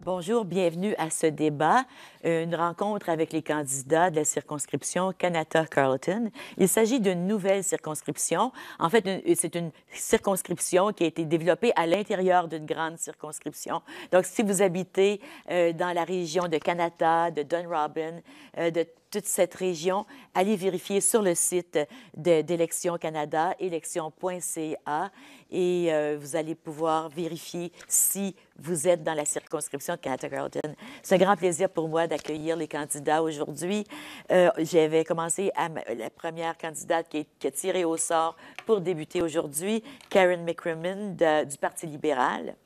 Bonjour, bienvenue à ce débat, une rencontre avec les candidats de la circonscription Kanata-Carleton. Il s'agit d'une nouvelle circonscription. En fait, c'est une circonscription qui a été développée à l'intérieur d'une grande circonscription. Donc, si vous habitez dans la région de Kanata, de Dunrobin, de toute cette région, allez vérifier sur le site d'Élections Canada, élections.ca, et vous allez pouvoir vérifier si vous êtes dans la circonscription de Kanata-Carleton. C'est un grand plaisir pour moi d'accueillir les candidats aujourd'hui. J'avais commencé à la première candidate qui a tiré au sort pour débuter aujourd'hui, Karen McCrimmon du Parti libéral.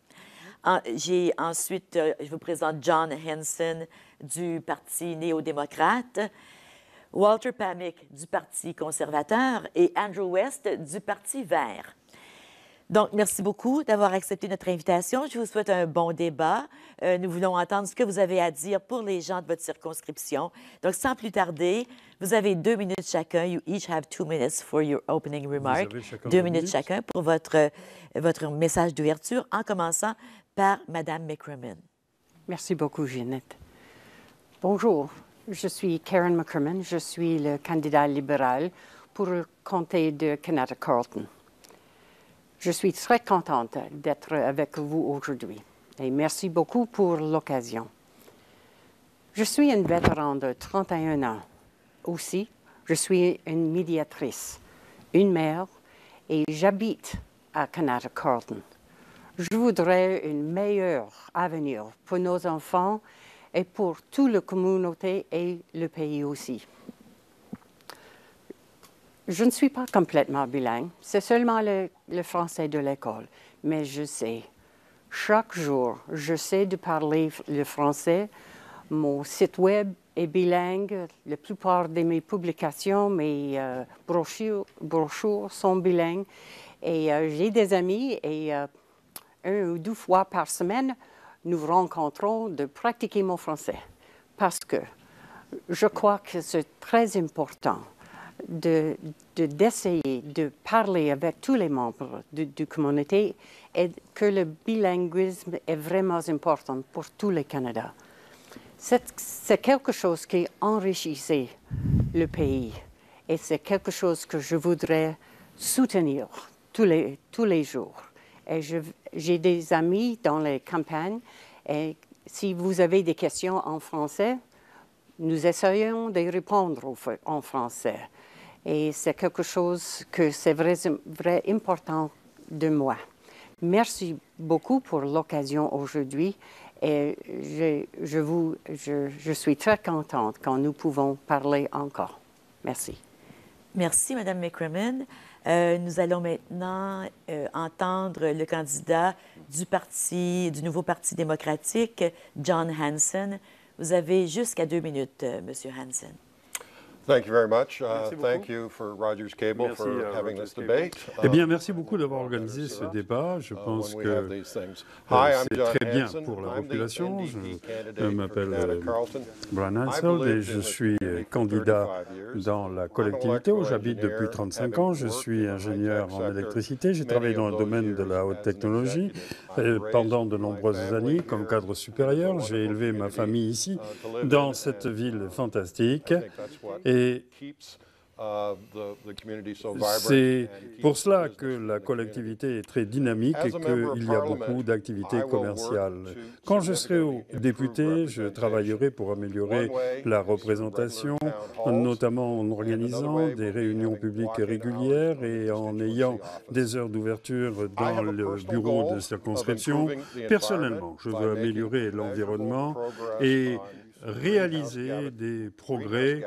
J'ai ensuite, je vous présente John Hanson du Parti néo-démocrate, Walter Pamick du Parti conservateur et Andrew West du Parti vert. Donc, merci beaucoup d'avoir accepté notre invitation. Je vous souhaite un bon débat. Nous voulons entendre ce que vous avez à dire pour les gens de votre circonscription. Donc, sans plus tarder, vous avez 2 minutes chacun. You each have 2 minutes for your opening remark. 2 minutes chacun pour votre message d'ouverture, en commençant par Mme McCrimmon. Merci beaucoup, Ginette. Bonjour, je suis Karen McCrimmon. Je suis le candidat libéral pour le comté de Kanata-Carleton. Je suis très contente d'être avec vous aujourd'hui et merci beaucoup pour l'occasion. Je suis une vétéran de 31 ans. Aussi, je suis une médiatrice, une mère et j'habite à Kanata-Carleton. Je voudrais un meilleur avenir pour nos enfants et pour toute la communauté et le pays aussi. Je ne suis pas complètement bilingue, c'est seulement le français de l'école, mais je sais. Chaque jour, je sais de parler le français. Mon site web est bilingue. La plupart de mes publications, mes brochures sont bilingues. Et j'ai des amis et 1 ou 2 fois par semaine, nous rencontrons de pratiquer mon français. Parce que je crois que c'est très important d'essayer de parler avec tous les membres de la communauté et que le bilinguisme est vraiment important pour tout le Canada. C'est quelque chose qui enrichissait le pays et c'est quelque chose que je voudrais soutenir tous les jours. Et j'ai des amis dans les campagnes et si vous avez des questions en français, nous essayons de répondre en français. Et c'est quelque chose que c'est vraiment important de moi. Merci beaucoup pour l'occasion aujourd'hui et je suis très contente quand nous pouvons parler encore. Merci. Merci, Mme McCrimmon. Nous allons maintenant entendre le candidat du nouveau Parti démocratique, John Hanson. Vous avez jusqu'à 2 minutes, M. Hanson. Thank you very much. Thank you for Rogers Cable for having this debate. Eh bien, merci beaucoup d'avoir organisé ce débat. Je pense que c'est très bien pour la population. Je m'appelle Brian Hansel et je suis candidat dans la collectivité où j'habite depuis 35 ans. Je suis ingénieur en électricité. J'ai travaillé dans le domaine de la haute technologie pendant de nombreuses années comme cadre supérieur. J'ai élevé ma famille ici, dans cette ville fantastique. Et c'est pour cela que la collectivité est très dynamique et qu'il y a beaucoup d'activités commerciales. Quand je serai député, je travaillerai pour améliorer la représentation, notamment en organisant des réunions publiques régulières et en ayant des heures d'ouverture dans le bureau de circonscription. Personnellement, je veux améliorer l'environnement et réaliser des progrès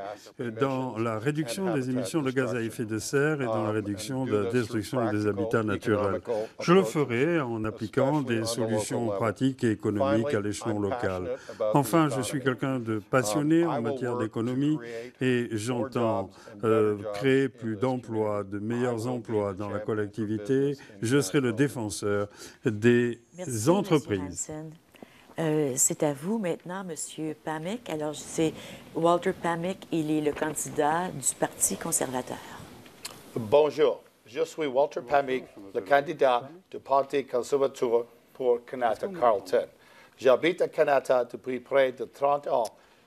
dans la réduction des émissions de gaz à effet de serre et dans la réduction de la destruction des habitats naturels. Je le ferai en appliquant des solutions pratiques et économiques à l'échelon local. Enfin, je suis quelqu'un de passionné en matière d'économie et j'entends créer plus d'emplois, de meilleurs emplois dans la collectivité. Je serai le défenseur des entreprises. C'est à vous maintenant, M. Pamick. Alors, c'est Walter Pamick, il est le candidat du Parti conservateur. Bonjour, je suis Walter Pamick, le candidat du Parti conservateur pour Kanata-Carleton. J'habite à Canada depuis près de 30 ans.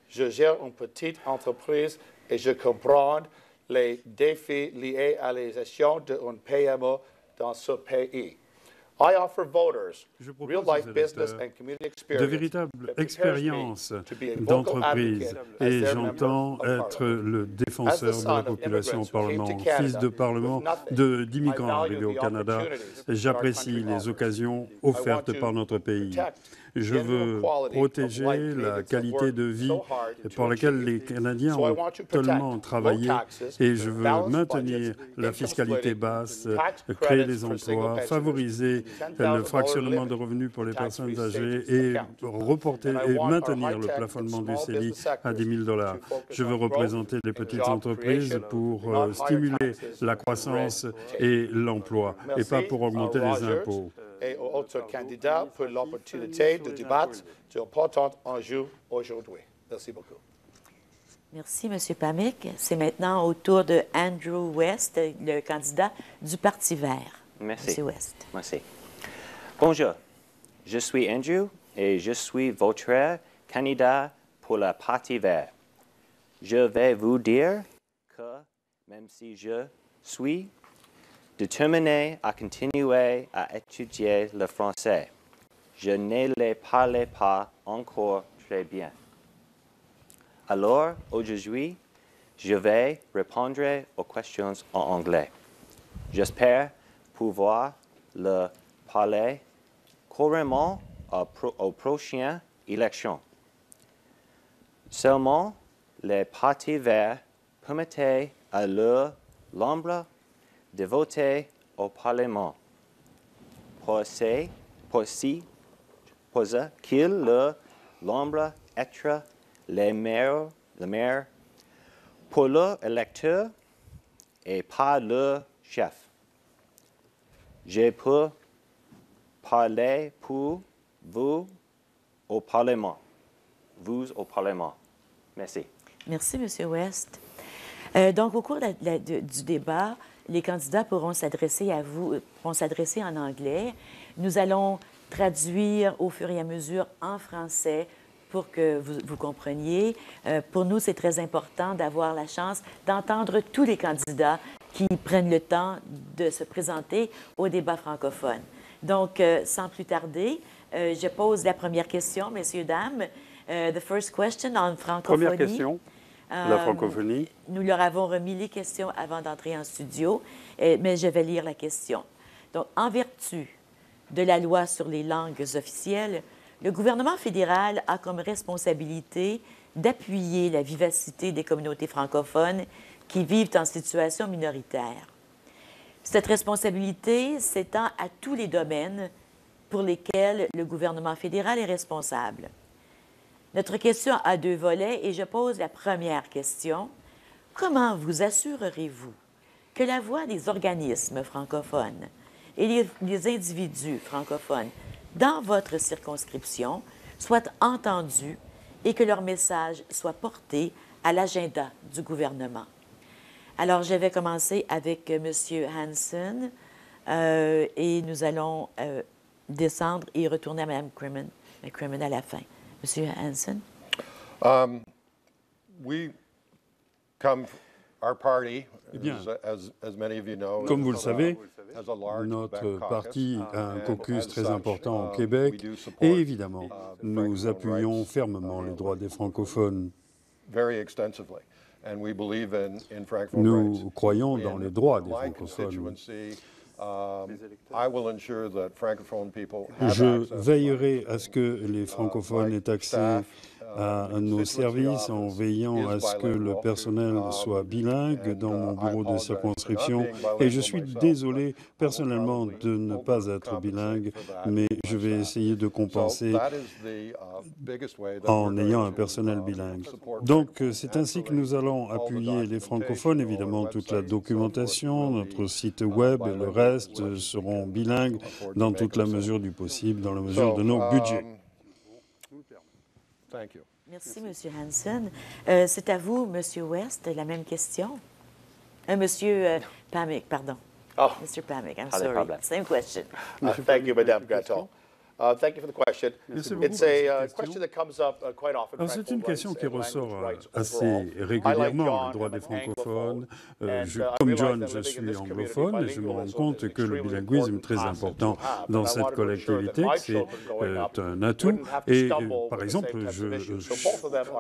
Je gère une petite entreprise et je comprends les défis liés à la gestion d'une PME dans ce pays. I offer voters Je propose real-life aux business électeurs and community de experience véritables that prepares me expériences to be a vocal d'entreprise advocate as et their member j'entends of être parliament. le défenseur de la population au Parlement. Fils de Parlement d'immigrants arrivés au Canada, j'apprécie les occasions offertes par notre pays. Je veux protéger la qualité de vie pour laquelle les Canadiens ont tellement travaillé et je veux maintenir la fiscalité basse, créer des emplois, favoriser le fractionnement de revenus pour les personnes âgées et reporter et maintenir le plafonnement du CELI à 10 000 $. Je veux représenter les petites entreprises pour stimuler la croissance et l'emploi et pas pour augmenter les impôts. Et aux autres candidats pour l'opportunité de débattre sur d'importants enjeux aujourd'hui. Merci beaucoup. Merci, M. Pamick. C'est maintenant au tour de Andrew West, le candidat du Parti vert. Merci. M. West. Merci. Bonjour, je suis Andrew et je suis votre candidat pour le Parti vert. Je vais vous dire que même si je suis déterminé à continuer à étudier le français, je ne le parle pas encore très bien. Alors, aujourd'hui, je vais répondre aux questions en anglais. J'espère pouvoir le parler couramment aux prochaines élections. Seulement, les partis verts permettent à leurs membres de voter au Parlement pour qu'ils leur nombre être les maires pour leurs électeurs et pas leur chef. Je peux parler pour vous au Parlement. Vous au Parlement. Merci. Merci, M. West. Donc, au cours du débat, les candidats pourront s'adresser à vous, pourront s'adresser en anglais. Nous allons traduire au fur et à mesure en français pour que vous compreniez. Pour nous, c'est très important d'avoir la chance d'entendre tous les candidats qui prennent le temps de se présenter au débat francophone. Donc, sans plus tarder, je pose la première question, messieurs, dames. The first question en francophonie. Première question, la francophonie. Nous leur avons remis les questions avant d'entrer en studio, mais je vais lire la question. Donc, en vertu de la loi sur les langues officielles, le gouvernement fédéral a comme responsabilité d'appuyer la vivacité des communautés francophones qui vivent en situation minoritaire. Cette responsabilité s'étend à tous les domaines pour lesquels le gouvernement fédéral est responsable. Notre question a deux volets et je pose la première question. Comment vous assurerez-vous que la voix des organismes francophones et les individus francophones dans votre circonscription soit entendue et que leur message soit porté à l'agenda du gouvernement? Alors, je vais commencer avec M. Hansen et nous allons descendre et retourner à Mme Crimmins à la fin. M. Hansen? Our party, Eh bien, as many of you know, comme vous le savez, has a large notre Quebec parti caucus, a un caucus and très as such, important au we Québec do support, et évidemment, the nous francophone appuyons rights, fermement les droits des francophones. very extensively. And we believe in francophone Nous rights. croyons dans les droits des My francophones. constituency, I will ensure that francophone people Je have access to veillerai à ce que les francophones aient accès à nos constituency services en office veillant à is ce que le bilingual. personnel soit bilingue dans mon I bureau de apologize for circonscription. not being bilingual Et je suis myself, désolé but personnellement probably de ne pas être overcompensate bilingue, for that mais je vais myself. essayer de So compenser that is the biggest way that en we're ayant going un to, personnel bilingue. support Donc, francophone. c'est ainsi que nous allons All the appuyer les francophones. documentation, Évidemment, our toute la website, so documentation, forth, will notre be, site web et le bilingual reste as much as we seront can bilingues afford to dans make toute la them so. mesure du possible, dans la mesure de nos So, budgets. Thank you. Merci, M. Hansen. C'est à vous, M. West, la même question. M. Pamick, pardon. Oh, Mr. Pamick, I'm Pas de sorry. problème. Same question. thank you, Madame Gratton. Thank you for the question. Merci beaucoup It's pour cette a question. question that comes up quite often. Alors, c'est une question qui ressort assez overall. régulièrement, le droit des francophones. Comme John, je suis anglophone et je me rends compte que le bilinguisme est très important dans cette collectivité, que c'est un atout. Et par exemple, je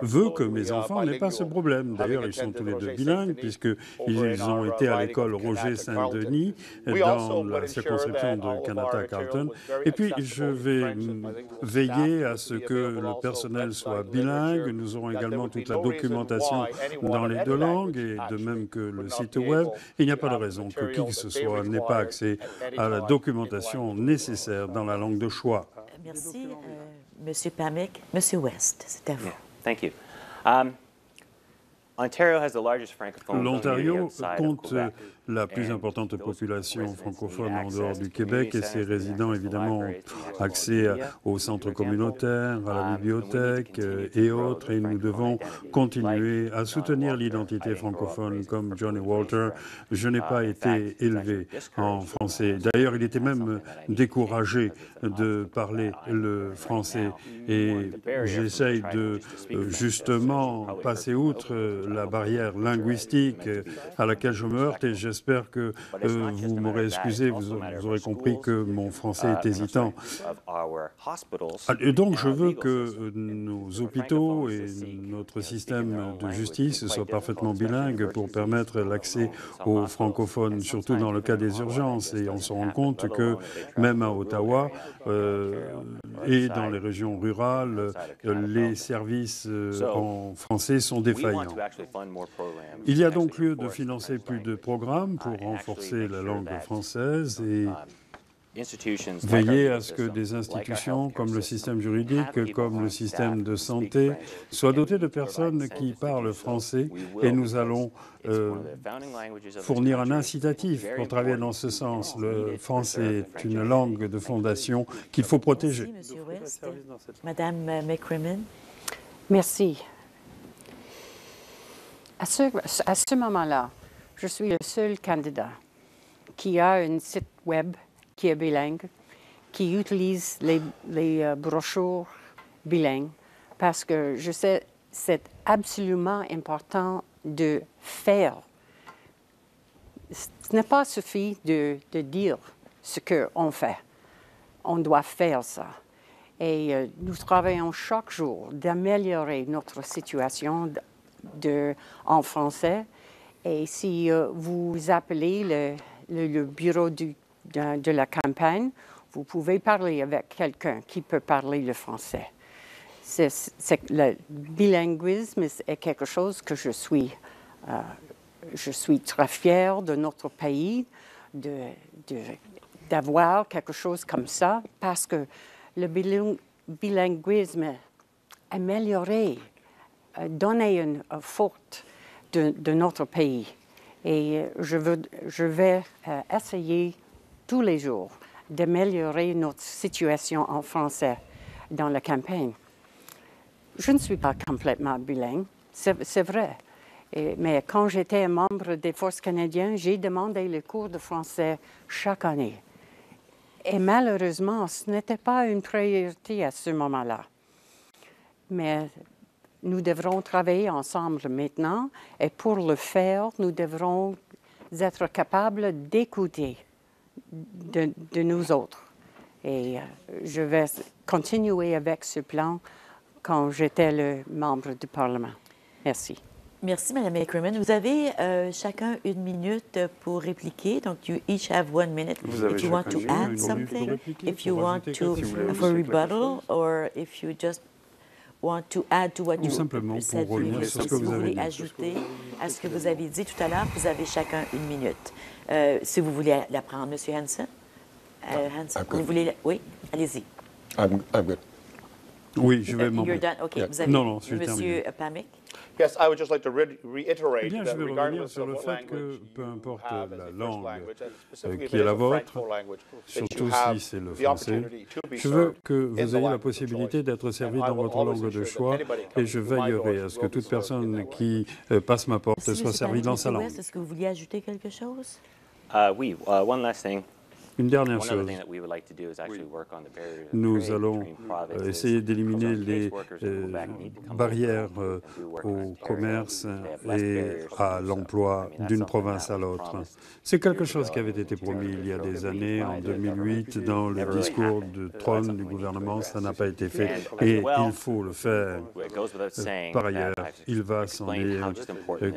veux que mes enfants n'aient pas ce problème. D'ailleurs, ils sont tous les deux bilingues puisqu'ils ont été à l'école Roger Saint-Denis dans la circonscription de Kanata-Carleton. Et puis, je vais veiller à ce que le personnel soit bilingue. Nous aurons également toute la documentation dans les deux langues et de même que le site web. Il n'y a pas de raison que qui que ce soit n'ait pas accès à la documentation nécessaire dans la langue de choix. Merci, Monsieur Pamick. Monsieur West, c'est à vous. Thank you. Ontario has the largest francophone community L'Ontario outside of compte Quebec. la plus importante population francophone en dehors du Québec et ses résidents, évidemment, ont accès aux centres communautaires, à la bibliothèque et autres. Et nous devons continuer à soutenir l'identité francophone comme John et Walter. Je n'ai pas été élevé en français. D'ailleurs, il était même découragé de parler le français. Et j'essaye de justement passer outre la barrière linguistique à laquelle je me heurte et j'espère que vous m'aurez excusé, vous aurez compris que mon français est hésitant. Et donc je veux que nos hôpitaux et notre système de justice soient parfaitement bilingues pour permettre l'accès aux francophones, surtout dans le cas des urgences. Et on se rend compte que même à Ottawa et dans les régions rurales, les services en français sont défaillants. Il y a donc lieu de financer plus de programmes pour renforcer la langue française et veiller à ce que des institutions comme le système juridique, comme le système de santé, soient dotées de personnes qui parlent français et nous allons fournir un incitatif pour travailler dans ce sens. Le français est une langue de fondation qu'il faut protéger. Merci, M. West. Madame McCrimmon. Merci. À ce moment-là, je suis le seul candidat qui a un site web qui est bilingue, qui utilise les brochures bilingues, parce que je sais que c'est absolument important de faire. Ce n'est pas suffit de dire ce qu'on fait. On doit faire ça. Et nous travaillons chaque jour d'améliorer notre situation en français. Et si vous appelez le bureau de la campagne, vous pouvez parler avec quelqu'un qui peut parler le français. Le bilinguisme est quelque chose que je suis très fière de notre pays, d'avoir quelque chose comme ça, parce que le bilinguisme amélioré, donner une force de notre pays. Et je vais essayer tous les jours d'améliorer notre situation en français dans la campagne. Je ne suis pas complètement bilingue, c'est vrai. Mais quand j'étais membre des Forces canadiennes, j'ai demandé les cours de français chaque année. Et malheureusement, ce n'était pas une priorité à ce moment-là. Mais nous devrons travailler ensemble maintenant et pour le faire, nous devrons être capables d'écouter de nous autres. Et je vais continuer avec ce plan quand j'étais le membre du Parlement. Merci. Merci, Mme McCrimmon. Vous avez chacun 1 minute pour répliquer. Donc, you each have 1 minute. If you want to add something, if you want to, for rebuttal, or if you just want to add to what you said previously. Si vous voulez ajouter à ce que vous avez dit tout à l'heure, vous avez chacun 1 minute. Si vous voulez la prendre, M. Hansen. Vous voulez... Oui, allez-y. I'm good. Oui, je vais m'en You're done? OK. Vous avez non, je vais terminer. M. Pamick. Yes, I would just like to reiterate Bien, that je vais revenir regardless sur of le what fait que, language peu you importe have la as a langue first language, and specifically qui est la if it is a vôtre, francophone language, that surtout you have si c'est le the français, opportunity to be je veux served que in vous the ayez la language of possibilité choice. d'être servi And I dans will votre always langue de ensure choix that anybody et coming je to my veillerai doors à ce que will be toute served in personne that way. qui passe ma porte Merci, soit M. servie Pamick. dans sa M. langue. West, est-ce que vous vouliez ajouter quelque chose? Oui, one last thing. Une dernière chose, nous allons essayer d'éliminer les barrières au commerce et à l'emploi d'une province à l'autre. C'est quelque chose qui avait été promis il y a des années, en 2008, dans le discours de trône du gouvernement. Ça n'a pas été fait et il faut le faire. Par ailleurs, il va sans dire,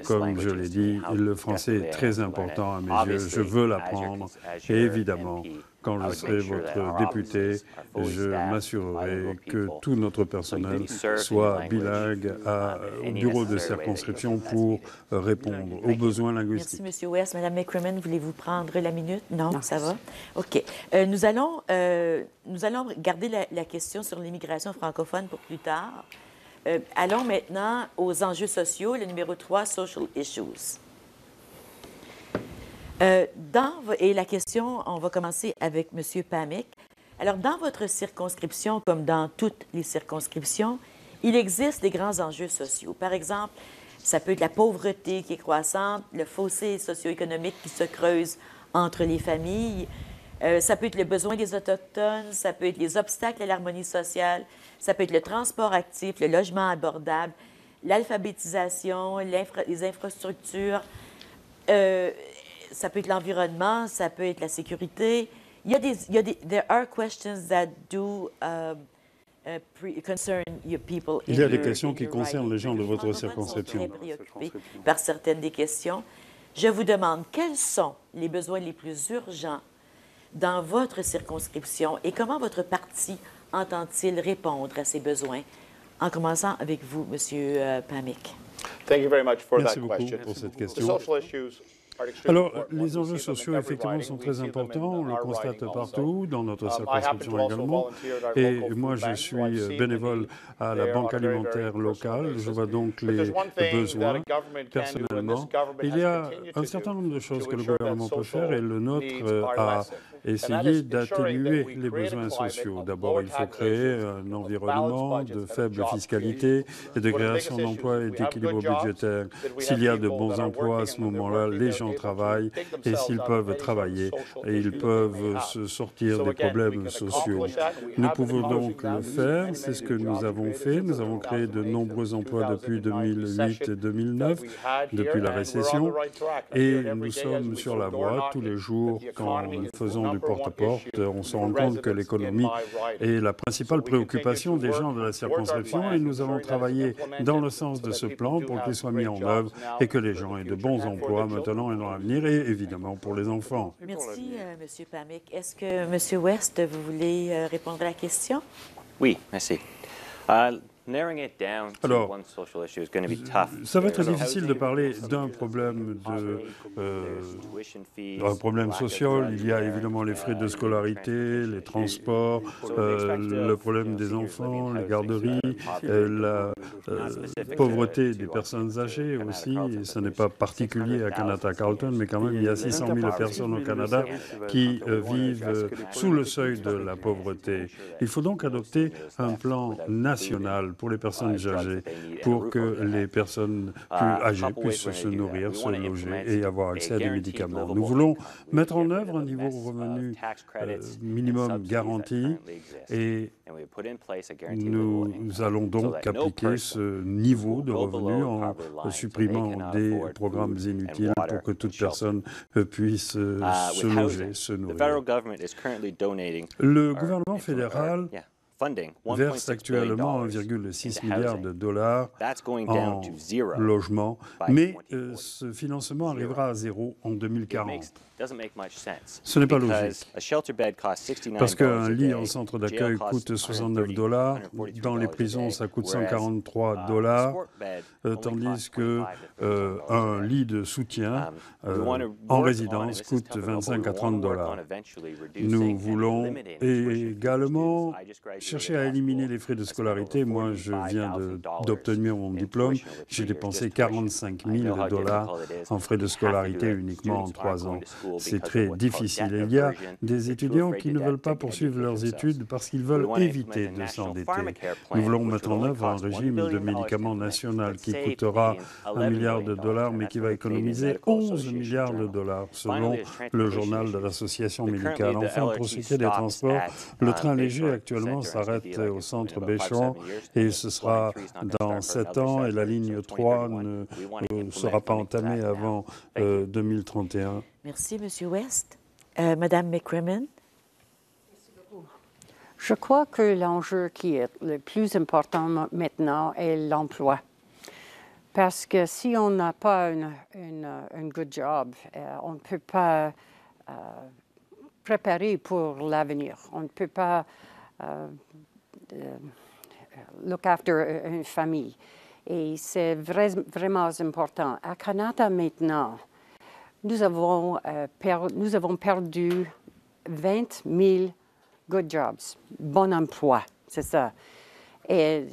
comme je l'ai dit, le français est très important à mes yeux. Je veux l'apprendre et évidemment, quand je serai votre député, je m'assurerai que tout notre personnel soit bilingue au bureau de circonscription pour répondre aux besoins linguistiques. Merci, M. West. Mme McCrimmon, voulez-vous prendre la minute? Non, ça va? OK. Nous allons garder la question sur l'immigration francophone pour plus tard. Allons maintenant aux enjeux sociaux, le numéro 3, Social Issues. Et la question, on va commencer avec M. Pamick. Alors, dans votre circonscription, comme dans toutes les circonscriptions, il existe des grands enjeux sociaux. Par exemple, ça peut être la pauvreté qui est croissante, le fossé socio-économique qui se creuse entre les familles, ça peut être le besoin des Autochtones, ça peut être les obstacles à l'harmonie sociale, ça peut être le transport actif, le logement abordable, l'alphabétisation, les infrastructures, ça peut être l'environnement, ça peut être la sécurité. There are questions that do concern your people. Il y a des questions qui concernent les gens de votre circonscription. Très préoccupés par certaines des questions. Je vous demande, quels sont les besoins les plus urgents dans votre circonscription et comment votre parti entend-il répondre à ces besoins? En commençant avec vous, M. Pamick. Merci beaucoup pour cette question. Alors, les enjeux sociaux, effectivement, sont très importants. On le constate partout, dans notre circonscription également. Et moi, je suis bénévole à la Banque alimentaire locale. Je vois donc les besoins personnellement. Il y a un certain nombre de choses que le gouvernement peut faire et le nôtre a essayé d'atténuer les besoins sociaux. D'abord, il faut créer un environnement de faible fiscalité et de création d'emplois et d'équilibre budgétaire. S'il y a de bons emplois à ce moment-là, les gens travaillent et s'ils peuvent travailler, ils peuvent se sortir des problèmes sociaux. Nous pouvons donc le faire, c'est ce que nous avons fait. Nous avons créé de nombreux emplois depuis 2008 et 2009, depuis la récession, et nous sommes sur la voie tous les jours quand nous faisons du porte-à-porte. On se rend compte que l'économie est la principale préoccupation des gens de la circonscription et nous allons travailler dans le sens de ce plan pour qu'il soit mis en œuvre et que les gens aient de bons emplois maintenant et dans l'avenir et évidemment pour les enfants. Merci, M. Pamick. Est-ce que M. West, vous voulez répondre à la question? Oui, merci. Alors, ça va être difficile de parler d'un problème social. Il y a évidemment les frais de scolarité, les transports, le problème des enfants, les garderies, la pauvreté des personnes âgées aussi. Et ce n'est pas particulier à Kanata-Carleton, mais quand même, il y a 600 000 personnes au Canada qui vivent sous le seuil de la pauvreté. Il faut donc adopter un plan national pour les personnes âgées, pour que les personnes plus âgées puissent se nourrir, se loger et avoir accès à des médicaments. Nous voulons mettre en œuvre un niveau de revenu minimum garanti et nous allons donc appliquer ce niveau de revenu en supprimant des programmes inutiles pour que toute personne puisse se loger, se nourrir. Le gouvernement fédéral verse actuellement 1,6 milliard de dollars en logement, mais ce financement arrivera à zéro en 2040. Ce n'est pas logique, parce qu'un lit en centre d'accueil coûte 69 $, dans les prisons ça coûte 143 $, tandis qu'un lit de soutien en résidence coûte 25 à 30 $. Nous voulons également chercher à éliminer les frais de scolarité. Moi, je viens d'obtenir mon diplôme. J'ai dépensé 45 000 $ en frais de scolarité uniquement en 3 ans. C'est très difficile. Et il y a des étudiants qui ne veulent pas poursuivre leurs études parce qu'ils veulent éviter de s'endetter. Nous voulons mettre en œuvre un régime de médicaments national qui coûtera $1 milliard, mais qui va économiser 11 milliards de dollars, selon le journal de l'Association médicale. Enfin, pour ce qui est des transports, le train léger actuellement s'arrête au centre Bayshore et ce sera dans 7 ans et la ligne 3 ne sera pas entamée avant 2031. Merci, M. West. Madame McCrimmon. Je crois que l'enjeu qui est le plus important maintenant est l'emploi. Parce que si on n'a pas un good job, on ne peut pas préparer pour l'avenir. On ne peut pas look after une famille. Et c'est vraiment important. À Canada maintenant, nous avons perdu 20 000 good jobs, bon emploi, c'est ça. Et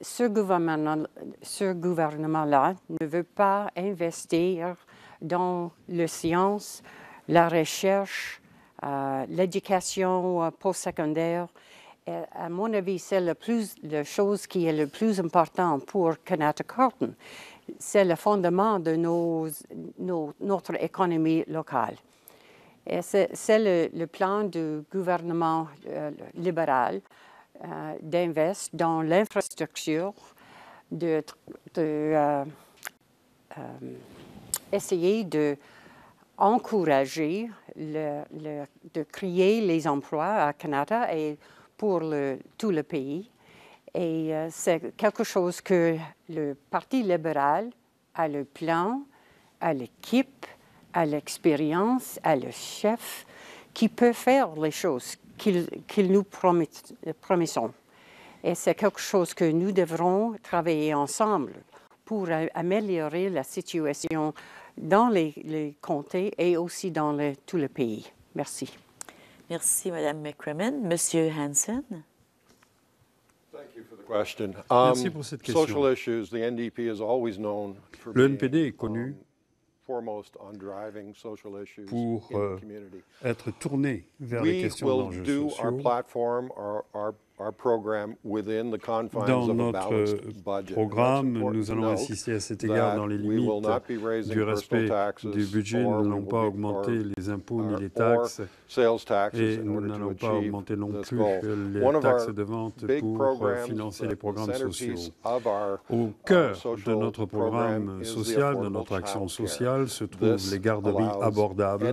ce gouvernement-là ne veut pas investir dans la science, la recherche, l'éducation postsecondaire. À mon avis, c'est la chose qui est le plus importante pour Kanata Carleton. C'est le fondement de notre économie locale. Et c'est le plan du gouvernement libéral d'investir dans l'infrastructure, essayer d'encourager, de créer les emplois à Canada et pour tout le pays. Et c'est quelque chose que le Parti libéral a le plan, a l'équipe, à l'expérience, à le chef, qui peut faire les choses qu'il nous promettons. Et c'est quelque chose que nous devrons travailler ensemble pour améliorer la situation dans les comtés et aussi dans tout le pays. Merci. Merci, Mme McCrimmon. Monsieur Hansen. Merci pour cette question. Le NPD est connu pour être tourné vers les questions d'enjeux sociaux. Dans notre programme, nous allons insister à cet égard dans les limites du respect du budget. Nous n'allons pas augmenter les impôts ni les taxes et nous n'allons pas augmenter non plus les taxes de vente pour financer les programmes sociaux. Au cœur de notre programme social, de notre action sociale, se trouvent les garderies abordables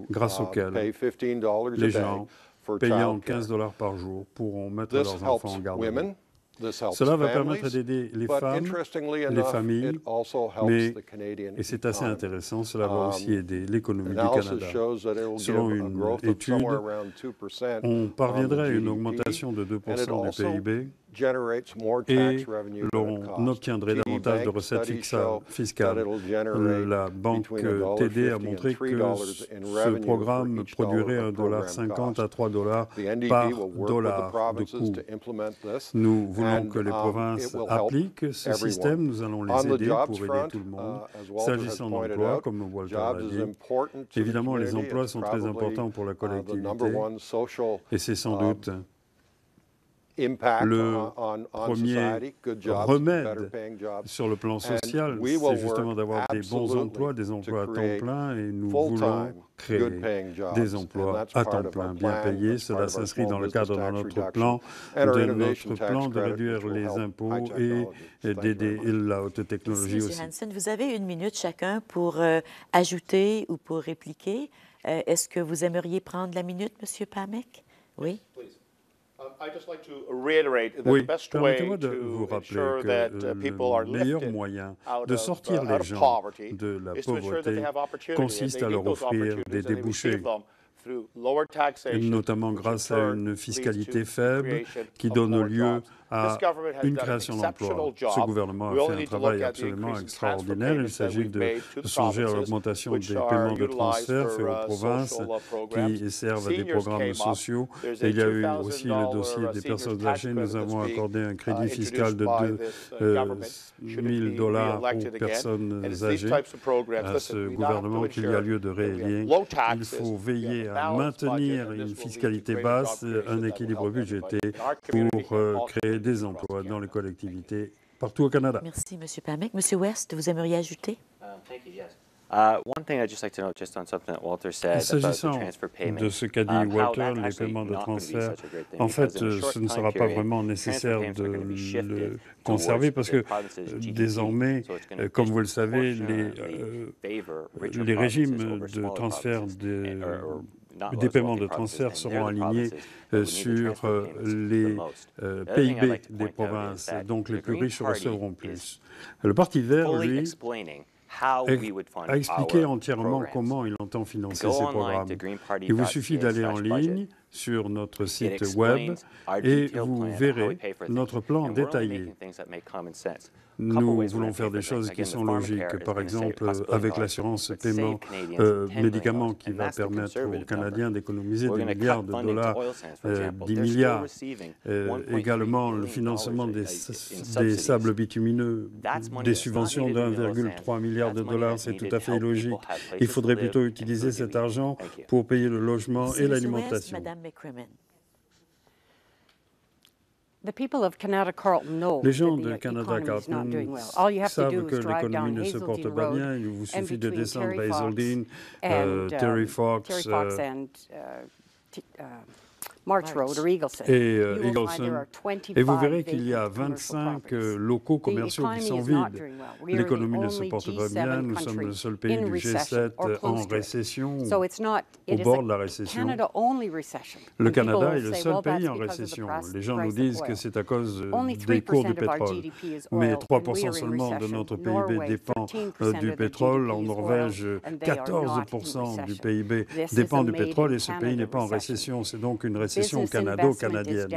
grâce auxquelles les gens payant 15 $ par jour pourront mettre leurs enfants en garderie. Cela va permettre d'aider les femmes, les familles, mais, et c'est assez intéressant, cela va aussi aider l'économie du Canada. Selon une étude, on parviendrait à une augmentation de 2% du PIB et l'on obtiendrait davantage de recettes fiscales. La banque TD a montré que ce programme produirait $1,50 à $3 par dollar de coût. Nous voulons que les provinces appliquent ce système. Nous allons les aider pour aider tout le monde. S'agissant d'emplois, comme Walter l'a dit, évidemment, les emplois sont très importants pour la collectivité et c'est sans doute le premier remède sur le plan social, c'est justement d'avoir des bons emplois, des emplois à temps plein, et nous voulons créer des emplois à temps plein bien payés. Cela s'inscrit dans le cadre de notre plan de réduire les impôts et d'aider la haute technologie aussi. Monsieur Hansen, vous avez 1 minute chacun pour ajouter ou pour répliquer. Est-ce que vous aimeriez prendre la minute, Monsieur Pamek? Oui. Oui, permettez-moi de vous rappeler que le meilleur moyen de sortir les gens de la pauvreté consiste à leur offrir des débouchés. notamment grâce à une fiscalité faible qui donne lieu à une création d'emplois. Ce gouvernement a fait un travail absolument extraordinaire. Il s'agit de songer à l'augmentation des paiements de transfert faits aux provinces qui servent à des programmes sociaux. Et il y a eu aussi le dossier des personnes âgées. Nous avons accordé un crédit fiscal de $2 000 aux personnes âgées. À ce gouvernement qu'il y a lieu de réélire, il faut veiller à maintenir une fiscalité basse, un équilibre budgétaire pour créer des emplois dans les collectivités partout au Canada. Merci, M. Pamick. M. West, vous aimeriez ajouter? One thing I'd just like to note, just on something that Walter said about the S'agissant transfer payments, de ce qu'a dit Walter, les paiements de transfert, en fait, ce ne sera pas vraiment nécessaire de le conserver parce que désormais, comme vous le savez, les régimes de transfert des paiements de transfert seront alignés sur les PIB des provinces, donc les plus riches recevront plus. Le Parti vert, lui, a expliqué entièrement comment il entend financer ces programmes. Il vous suffit d'aller en ligne sur notre site web et vous verrez notre plan détaillé. Nous voulons faire des choses qui sont logiques, par exemple avec l'assurance paiement médicaments qui va permettre aux Canadiens d'économiser des milliards de dollars, 10 milliards. Également le financement des sables bitumineux, des subventions de 1,3 milliard de dollars, c'est tout à fait logique. Il faudrait plutôt utiliser cet argent pour payer le logement et l'alimentation. Les gens de Canada-Carleton savent que l'économie ne se porte pas bien. Il vous suffit de descendre à Hazeldean, Terry Fox March Road or Eagleson. Et Eagleson. Et vous verrez qu'il y a 25 locaux commerciaux qui sont vides. L'économie ne se porte pas bien. Nous sommes le seul pays du G7 en récession, au bord de la récession. Le Canada est le seul pays en récession. Les gens nous disent que c'est à cause des cours du pétrole. Mais 3% seulement de notre PIB dépend du pétrole. En Norvège, 14% du PIB dépend du pétrole et ce pays n'est pas en récession. C'est donc une récession canado-canadienne.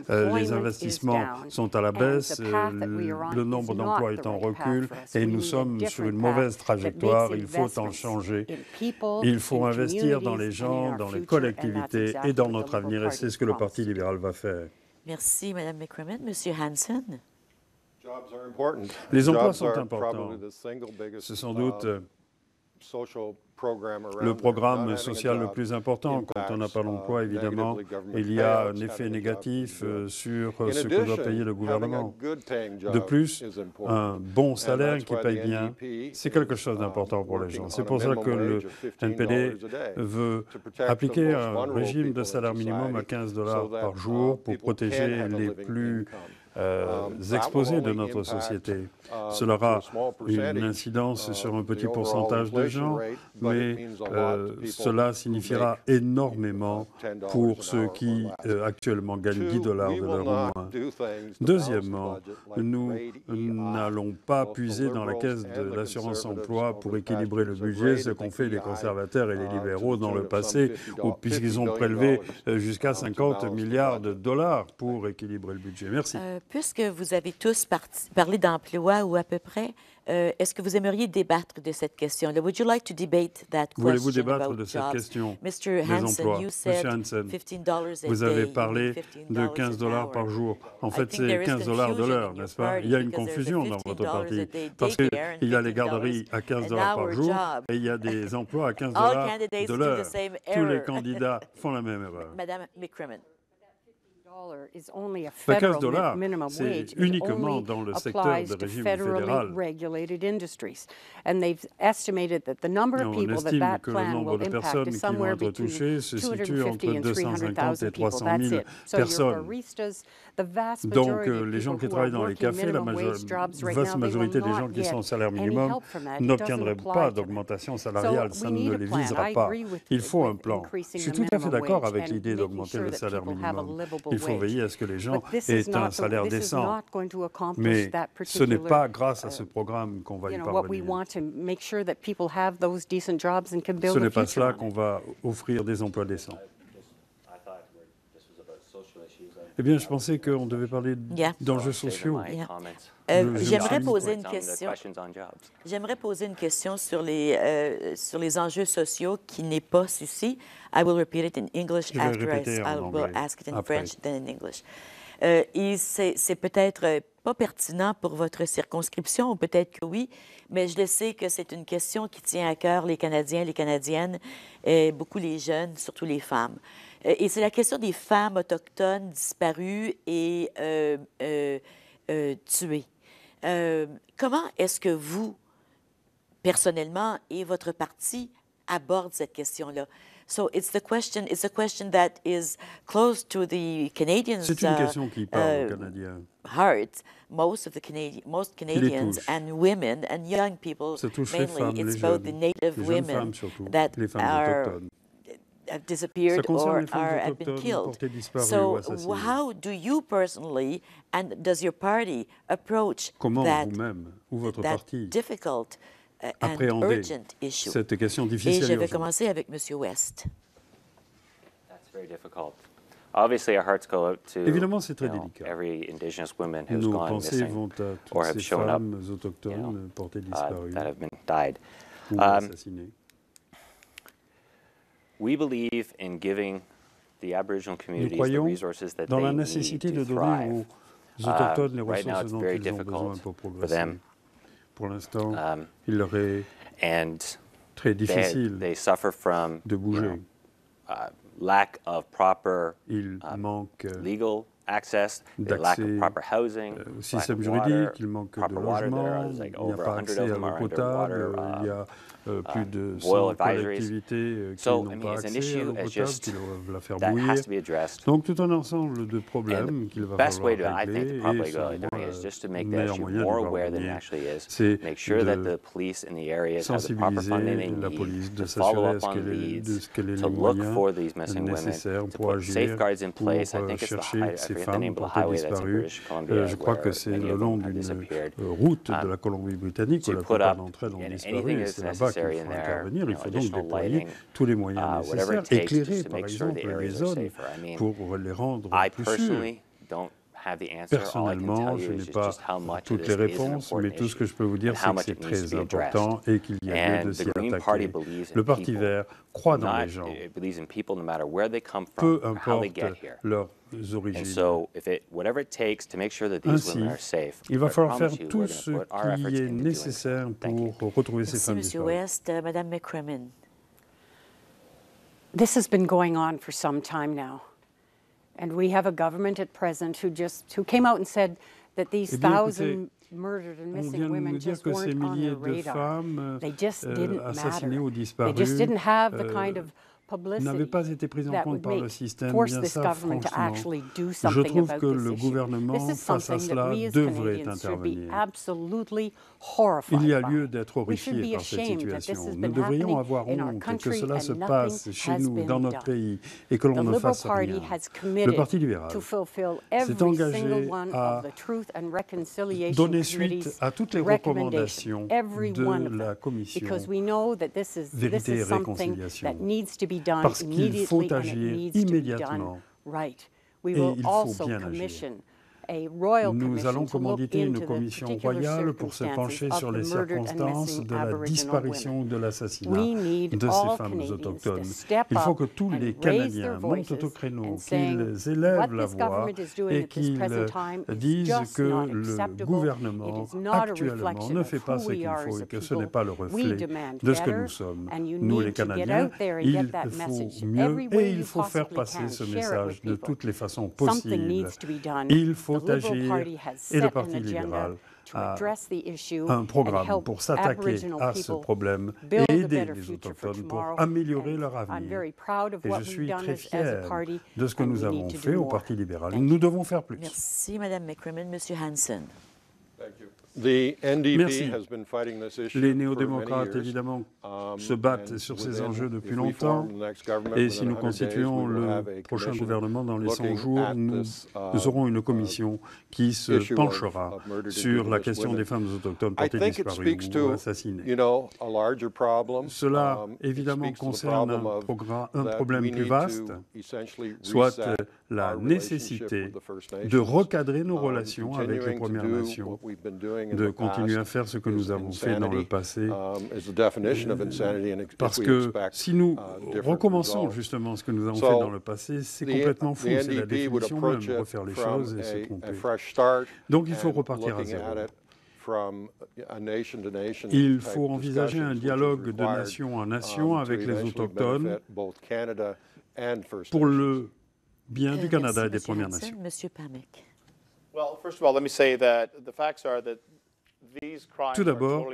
Les investissements sont à la baisse, le nombre d'emplois est en recul et nous sommes sur une mauvaise trajectoire. Il faut en changer. Il faut investir dans les gens, dans les collectivités et dans notre avenir et c'est ce que le Parti libéral va faire. Merci, Mme McCrimmon. Monsieur Hansen. Les emplois sont importants. C'est sans doute le programme social le plus important. Quand on n'a pas d'emploi, évidemment, il y a un effet négatif sur ce que doit payer le gouvernement. De plus, un bon salaire qui paye bien, c'est quelque chose d'important pour les gens. C'est pour ça que le NPD veut appliquer un régime de salaire minimum à 15 $ par jour pour protéger les plus exposés de notre société. Cela aura une incidence sur un petit pourcentage de gens, mais cela signifiera énormément pour ceux qui actuellement gagnent 10 $ de l'heure ou moins. Deuxièmement, nous n'allons pas puiser dans la caisse de l'assurance-emploi pour équilibrer le budget, ce qu'ont fait les conservateurs et les libéraux dans le passé, puisqu'ils ont prélevé jusqu'à 50 milliards de dollars pour équilibrer le budget. Merci. Puisque vous avez tous parlé d'emploi ou à peu près, est-ce que vous aimeriez débattre de cette question-là? Would you like to debate that question? Voulez-vous débattre de cette question des emplois? Monsieur Hansen, vous avez parlé de 15 $ par jour. En fait, c'est 15 $ de l'heure, n'est-ce pas? Il y a une confusion dans votre parti parce qu'il y a les garderies à 15 $ par jour et il y a des emplois à 15 $ de l'heure. Tous les candidats font la même erreur. Madame McCrimmon. Le 15 $, c'est uniquement dans le secteur de régime fédéral. On estime que le nombre de personnes qui vont être touchées se situe entre 250 et 300 000 personnes. Donc, les gens qui travaillent dans les cafés, la vaste majorité des gens qui sont au salaire minimum n'obtiendraient pas d'augmentation salariale. Ça ne les visera pas. Il faut un plan. Je suis tout à fait d'accord avec l'idée d'augmenter le salaire minimum. Il il faut veiller à ce que les gens aient un salaire décent. Mais ce n'est pas grâce à ce programme qu'on va y parvenir. Ce n'est pas cela qu'on va offrir des emplois décents. Eh bien, je pensais qu'on devait parler d'enjeux sociaux. J'aimerais poser une question. J'aimerais poser une question sur les enjeux sociaux qui n'est pas ici. I will repeat it in English after I will ask it in French, then in English. Et c'est peut-être pas pertinent pour votre circonscription, ou peut-être que oui, mais je le sais que c'est une question qui tient à cœur les Canadiens, les Canadiennes, et beaucoup les jeunes, surtout les femmes. Et c'est la question des femmes autochtones disparues et tuées. Comment est-ce que vous, personnellement, et votre parti abordent cette question-là? So it's a question that is close to the Canadians' C'est une question qui parle aux Canadiens. Heart. Most Canadians and women and young people, mainly, it's about the Native women that have disappeared or have been killed. So how do you personally and does your party approach that difficult and urgent issue? Cette question difficile. Et je vais commencer avec M. West. That's very difficult. Obviously, our hearts go out to Évidemment, c'est très délicat. every Indigenous woman who's Nos gone pensées missing vont à or toutes have ces shown up, femmes autochtones portées disparues that have died. ou assassinées. We believe in giving the Aboriginal Nous communities the croyons resources that dans they la need nécessité de to donner thrive. aux autochtones les Right now, ressources it's dont very ils ont besoin difficult pour for progresser. them. Pour l'instant, il leur est And très difficile they suffer from de bouger. lack of proper Il manque legal access, the lack of proper housing, au système juridique, il manque de logement, il n'y a pas accès à l'eau potable, il y a plus de 100 collectivités qui n'ont pas accès à l'eau potable, qui doivent la faire bouillir. Donc tout un ensemble de problèmes qu'il va falloir régler, et le meilleur moyen de parvenir, c'est de sensibiliser la police, de s'assurer de ce qu'elle ait les moyens nécessaires pour agir, pour chercher ces femmes portées disparues. Je crois que c'est le long d'une route de la Colombie-Britannique que la plupart d'entre elles ont disparu, et c'est là-bas qu'il faut intervenir. Il faut donc déployer tous les moyens nécessaires, éclairer par exemple les zones pour les rendre plus sûres. Personnellement, je n'ai pas toutes les réponses, mais tout ce que je peux vous dire, c'est que c'est très important et qu'il y a lieu de s'y attaquer. Le Parti vert croit dans les gens, peu importe leurs origines. Ainsi, il va falloir faire tout ce qui est nécessaire pour retrouver ces femmes disparues. Merci, M. West. Madame McCrimmon. This has been going on for some time now. And we have a government at present who came out and said that these 1,000 murdered and missing women just weren't on their radar. They just didn't matter. They just didn't have the kind of n'avaient pas été prises en compte par le système. Bien ça, franchement, je trouve que le gouvernement, face à cela, devrait intervenir. Il y a lieu d'être horrifié par cette situation. Nous devrions avoir honte que cela se passe chez nous, dans notre pays, et que l'on ne fasse rien. Le Parti libéral s'est engagé à donner suite à toutes les recommandations de la Commission Vérité et Réconciliation, parce qu'il faut agir immédiatement et il faut bien agir. Nous allons commanditer une commission royale pour se pencher sur les circonstances de la disparition ou de l'assassinat de ces femmes autochtones. Il faut que tous les Canadiens montent au créneau, qu'ils élèvent la voix et qu'ils disent que le gouvernement actuellement ne fait pas ce qu'il faut et que ce n'est pas le reflet de ce que nous sommes. Nous, les Canadiens, il faut mieux et il faut faire passer ce message de toutes les façons possibles. Il faut agir et le Parti libéral a un programme pour s'attaquer à ce problème et aider les Autochtones pour améliorer leur avenir. Et je suis très fier de ce que nous avons fait au Parti libéral. Nous devons faire plus. Merci, Mme McCrimmon. Monsieur Hanson. Merci. Les néo-démocrates, évidemment, se battent sur ces enjeux depuis longtemps. Et si nous constituons le prochain gouvernement dans les 100 jours, nous aurons une commission qui se penchera sur la question des femmes autochtones portées disparues ou assassinées. Cela, évidemment, concerne un problème plus vaste, soit la nécessité de recadrer nos relations avec les Premières Nations, de continuer à faire ce que nous avons fait dans le passé, parce que si nous recommençons justement ce que nous avons fait dans le passé, c'est complètement fou, c'est la définition même, refaire les choses et se tromper. Donc il faut repartir à zéro. Il faut envisager un dialogue de nation en nation avec les Autochtones pour le bien du Canada et des Premières Nations. Monsieur Pamick. Tout d'abord,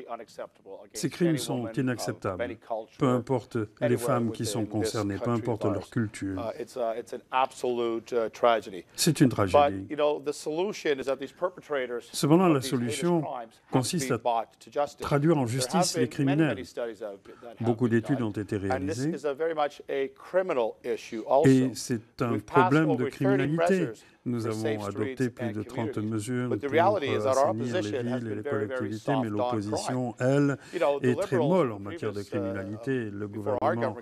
ces crimes sont inacceptables, peu importe les femmes qui sont concernées, peu importe leur culture. C'est une tragédie. Cependant, la solution consiste à traduire en justice les criminels. Beaucoup d'études ont été réalisées et c'est un problème de criminalité. Nous avons adopté plus de 30 mesures pour assainir les villes et les collectivités, mais l'opposition, elle, est très molle en matière de criminalité. Le gouvernement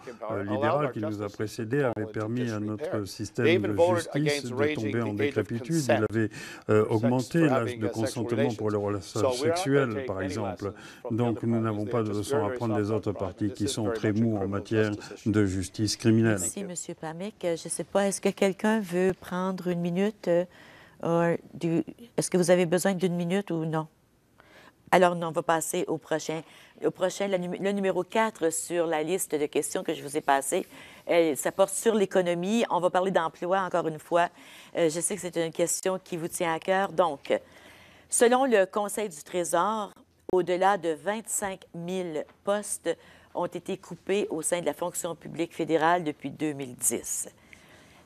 libéral qui nous a précédés avait permis à notre système de justice de tomber en décrépitude. Il avait augmenté l'âge de consentement pour les relations sexuelles, par exemple. Donc nous n'avons pas de leçon à prendre des autres partis qui sont très mous en matière de justice criminelle. Merci, M. Pamick. Je ne sais pas, est-ce que quelqu'un veut prendre une minute? Est-ce que vous avez besoin d'une minute ou non? Alors, non, on va passer au prochain. Le numéro 4 sur la liste de questions que je vous ai passées, ça porte sur l'économie. On va parler d'emploi, encore une fois. Je sais que c'est une question qui vous tient à cœur. Donc, selon le Conseil du Trésor, au-delà de 25 000 postes ont été coupés au sein de la fonction publique fédérale depuis 2010.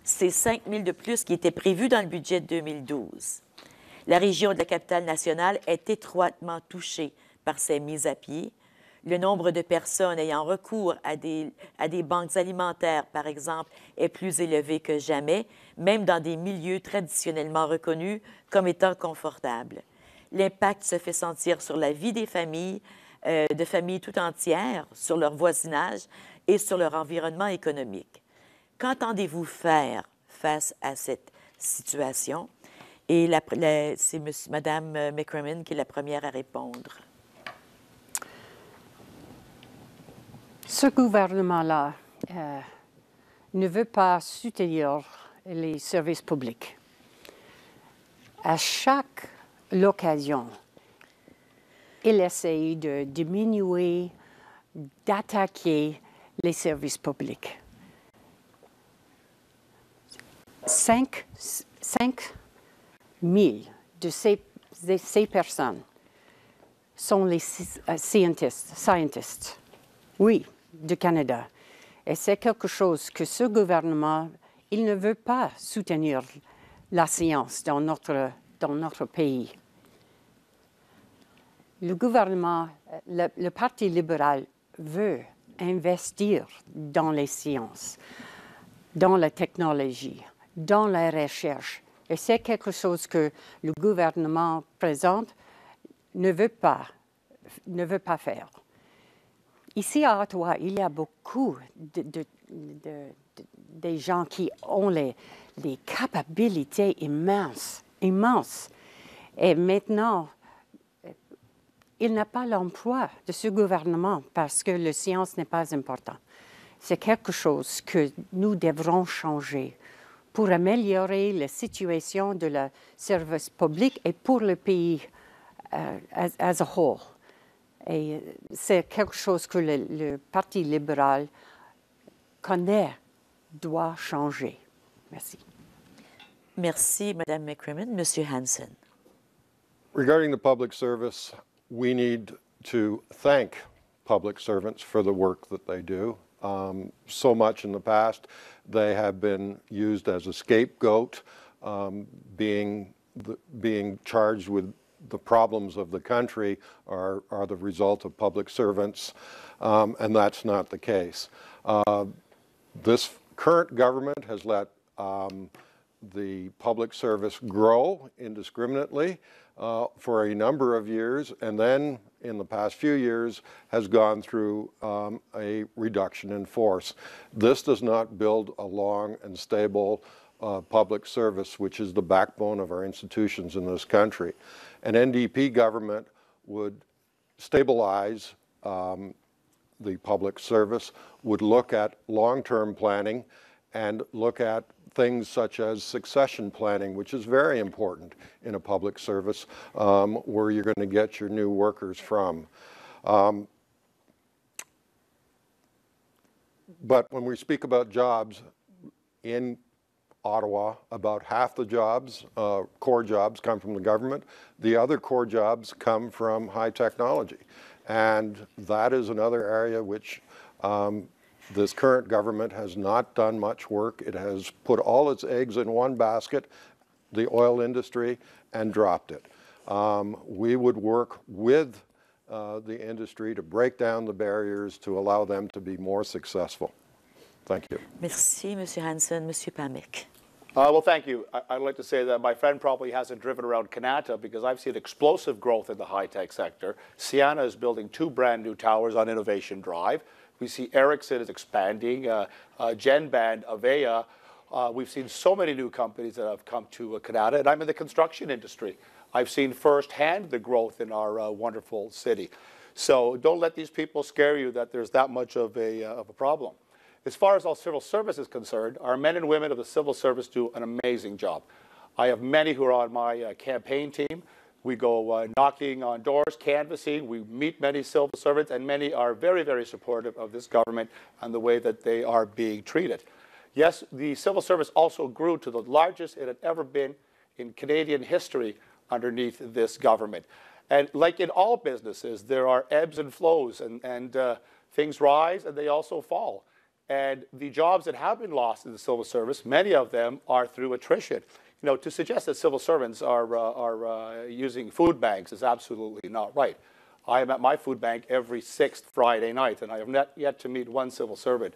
C'est 5 000 de plus qui étaient prévus dans le budget de 2012. La région de la capitale nationale est étroitement touchée par ces mises à pied. Le nombre de personnes ayant recours à des banques alimentaires, par exemple, est plus élevé que jamais, même dans des milieux traditionnellement reconnus comme étant confortables. L'impact se fait sentir sur la vie des familles, de familles tout entières, sur leur voisinage et sur leur environnement économique. Qu'entendez-vous faire face à cette situation? Et c'est Mme McCrimmon qui est la première à répondre. Ce gouvernement-là ne veut pas soutenir les services publics. À chaque occasion, il essaye de diminuer, d'attaquer les services publics. 5 000 de ces personnes sont les scientists, oui, du Canada. Et c'est quelque chose que ce gouvernement, il ne veut pas soutenir la science dans notre pays. Le gouvernement, le Parti libéral veut investir dans les sciences, dans la technologie, dans la recherche. Et c'est quelque chose que le gouvernement présent ne veut pas faire. Ici à Ottawa, il y a beaucoup de gens qui ont des capacités immenses. Et maintenant, il n'a pas l'emploi de ce gouvernement parce que la science n'est pas importante. C'est quelque chose que nous devrons changer pour améliorer la situation de la service public et pour le pays as a whole. Et c'est quelque chose que le Parti libéral connaît, doit changer. Merci. Merci, Mme McCrimmon. Monsieur Hansen. Regarding the public service, we need to thank public servants for the work that they do. So much in the past, they have been used as a scapegoat, being charged with the problems of the country are the result of public servants, and that's not the case. This current government has let the public service grow indiscriminately for a number of years, and then in the past few years has gone through a reduction in force. This does not build a long and stable public service, which is the backbone of our institutions in this country. An NDP government would stabilize the public service, would look at long-term planning and look at things such as succession planning, which is very important in a public service, where you're going to get your new workers from. But when we speak about jobs in Ottawa, about half the jobs, core jobs, come from the government. The other core jobs come from high technology. And that is another area which this current government has not done much work. It has put all its eggs in one basket, the oil industry, and dropped it. We would work with the industry to break down the barriers to allow them to be more successful. Thank you. Merci, Monsieur Hanson. Monsieur Pamick. Well, thank you. I'd like to say that my friend probably hasn't driven around Kanata because I've seen explosive growth in the high-tech sector. Sienna is building 2 brand new towers on Innovation Drive. We see Ericsson is expanding, Genband, Avaya. We've seen so many new companies that have come to Kanata, and I'm in the construction industry. I've seen firsthand the growth in our wonderful city. So don't let these people scare you that there's that much of a problem. As far as our civil service is concerned, our men and women of the civil service do an amazing job. I have many who are on my campaign team. We go knocking on doors, canvassing. We meet many civil servants, and many are very, very supportive of this government and the way that they are being treated. Yes, the civil service also grew to the largest it had ever been in Canadian history underneath this government. And like in all businesses, there are ebbs and flows, and things rise and they also fall. And the jobs that have been lost in the civil service, many of them are through attrition. You know, to suggest that civil servants are using food banks is absolutely not right. I am at my food bank every 6th Friday night, and I have not yet to meet one civil servant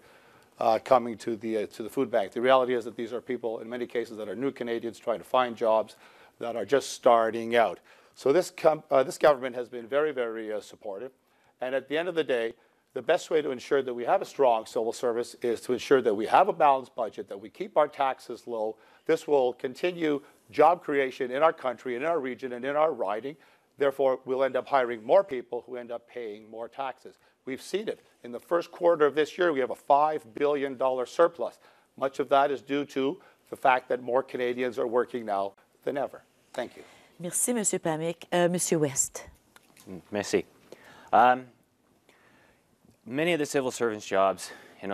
coming to the food bank. The reality is that these are people, in many cases, that are new Canadians trying to find jobs that are just starting out. So this government has been very, very supportive. And at the end of the day, the best way to ensure that we have a strong civil service is to ensure that we have a balanced budget, that we keep our taxes low. This will continue job creation in our country, in our region, and in our riding. Therefore, we'll end up hiring more people who end up paying more taxes. We've seen it. In the first quarter of this year, we have a $5 billion surplus. Much of that is due to the fact that more Canadians are working now than ever. Thank you. Merci, Monsieur Pamick. Monsieur West. Merci. Many of the civil servants jobs in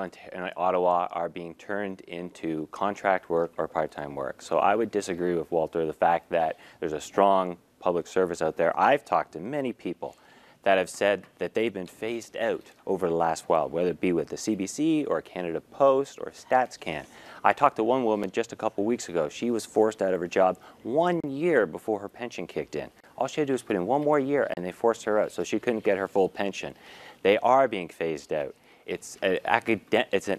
Ottawa are being turned into contract work or part-time work. So I would disagree with Walter, the fact that there's a strong public service out there. I've talked to many people that have said that they've been phased out over the last while, whether it be with the CBC or Canada Post or StatsCan. I talked to one woman just a couple weeks ago. She was forced out of her job 1 year before her pension kicked in. All she had to do was put in 1 more year and they forced her out, so she couldn't get her full pension. They are being phased out. It's an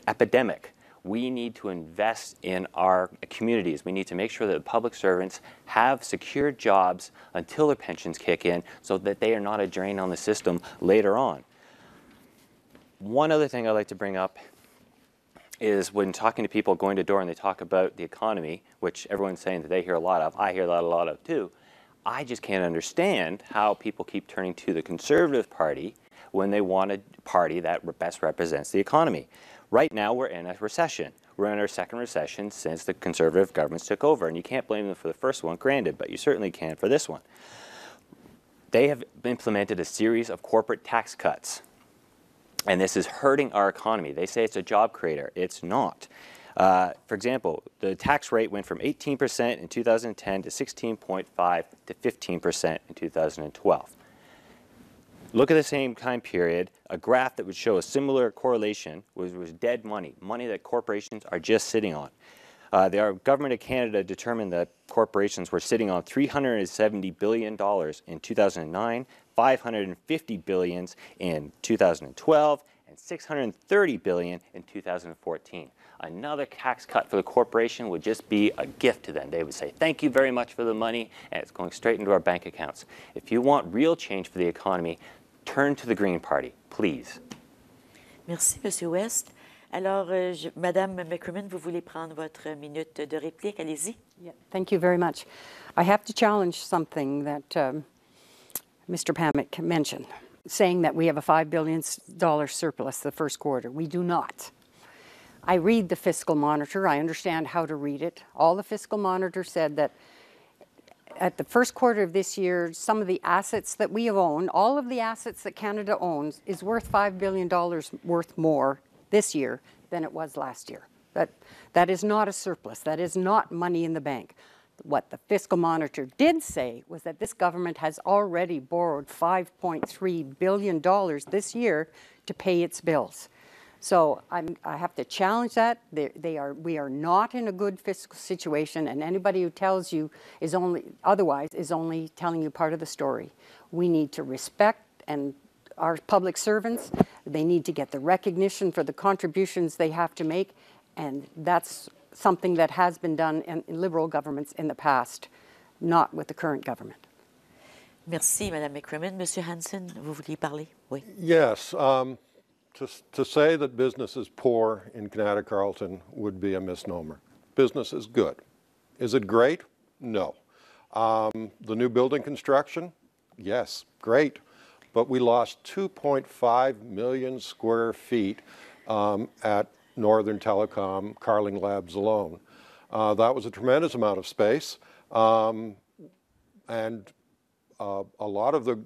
epidemic. We need to invest in our communities. We need to make sure that the public servants have secure jobs until their pensions kick in so that they are not a drain on the system later on. One other thing I'd like to bring up is when talking to people going to door and they talk about the economy, which everyone's saying that they hear a lot of, I hear that a lot of too, I just can't understand how people keep turning to the Conservative Party when they want a party that best represents the economy. Right now, we're in a recession. We're in our second recession since the Conservative governments took over, and you can't blame them for the first one, granted, but you certainly can for this one. They have implemented a series of corporate tax cuts, and this is hurting our economy. They say it's a job creator. It's not. For example, the tax rate went from 18% in 2010 to 16.5% to 15% in 2012. Look at the same time period, a graph that would show a similar correlation was dead money, money that corporations are just sitting on. The Government of Canada determined that corporations were sitting on $370 billion in 2009, $550 billion in 2012, and $630 billion in 2014. Another tax cut for the corporation would just be a gift to them. They would say, thank you very much for the money, and it's going straight into our bank accounts. If you want real change for the economy, turn to the Green Party, please. Merci, M. West. Alors, Madame McCrimmon, vous voulez prendre votre minute de réplique? Allez-y. Yeah, thank you very much. I have to challenge something that Mr. Pamick mentioned, saying that we have a $5 billion surplus the first quarter. We do not. I read the Fiscal Monitor. I understand how to read it. All the Fiscal Monitor said that at the first quarter of this year, some of the assets that we have owned, all of the assets that Canada owns, is worth $5 billion worth more this year than it was last year. That is not a surplus. That is not money in the bank. What the Fiscal Monitor did say was that this government has already borrowed $5.3 billion this year to pay its bills. So I have to challenge that. We are not in a good fiscal situation, and anybody who tells you otherwise is only telling you part of the story. We need to respect our public servants. They need to get the recognition for the contributions they have to make, and that's something that has been done in Liberal governments in the past, not with the current government. Merci, Madame McCrimmon. Monsieur Hansen, vous vouliez parler? Oui. Yes. To say that business is poor in Canada Carleton would be a misnomer. Business is good. Is it great? No. The new building construction? Yes, great. But we lost 2.5 million square feet at Northern Telecom Carling Labs alone. That was a tremendous amount of space, and a lot of the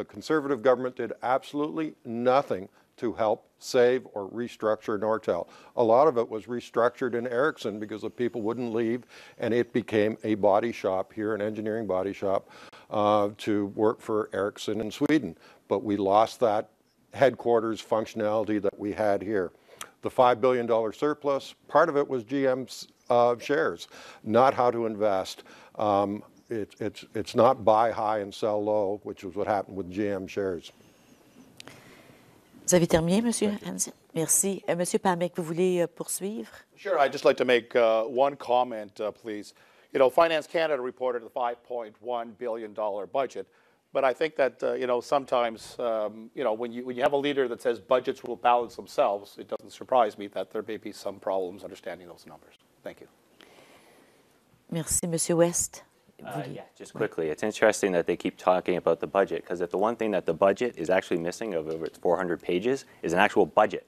Conservative government did absolutely nothing to help save or restructure Nortel. A lot of it was restructured in Ericsson because the people wouldn't leave, and it became a body shop here, an engineering body shop, to work for Ericsson in Sweden. But we lost that headquarters functionality that we had here. The $5 billion surplus, part of it was GM's shares, not how to invest. It's not buy high and sell low, which was what happened with GM shares. Vous avez terminé, Monsieur Hansen? Merci. Monsieur Pamick, vous voulez poursuivre? Sure. I'd just like to make one comment, please. You know, Finance Canada reported a $5.1 billion budget, but I think that, you know, sometimes, you know, when you have a leader that says budgets will balance themselves, it doesn't surprise me that there may be some problems understanding those numbers. Thank you. Merci, Monsieur West. Yeah, just quickly, it's interesting that they keep talking about the budget, because the one thing that the budget is actually missing of over its 400 pages is an actual budget.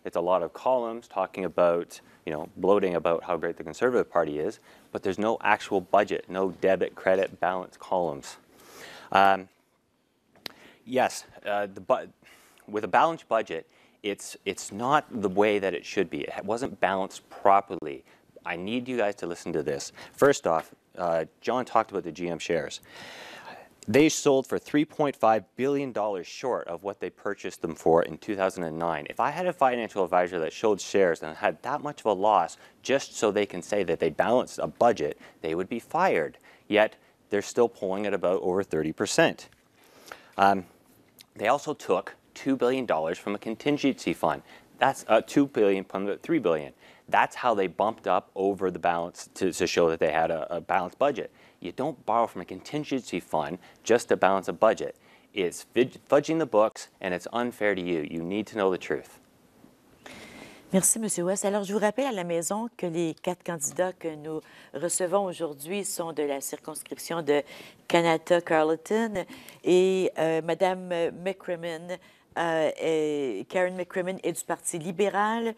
It's a lot of columns talking about, you know, bloating about how great the Conservative Party is, but there's no actual budget, no debit, credit, balance columns. Yes, with a balanced budget, it's not the way that it should be. It wasn't balanced properly. I need you guys to listen to this. First off, John talked about the GM shares. They sold for $3.5 billion short of what they purchased them for in 2009. If I had a financial advisor that showed shares and had that much of a loss just so they can say that they balanced a budget, they would be fired. Yet they're still pulling at about over 30%. They also took $2 billion from a contingency fund. That's $2 billion from the $3 billion. That's how they bumped up over the balance to show that they had a balanced budget. You don't borrow from a contingency fund just to balance a budget. It's fudging the books, and it's unfair to you. You need to know the truth. Merci, M. West. Alors, je vous rappelle à la maison que les 4 candidats que nous recevons aujourd'hui sont de la circonscription de Kanata-Carleton et Mme McCrimmon, Karen McCrimmon est du Parti libéral,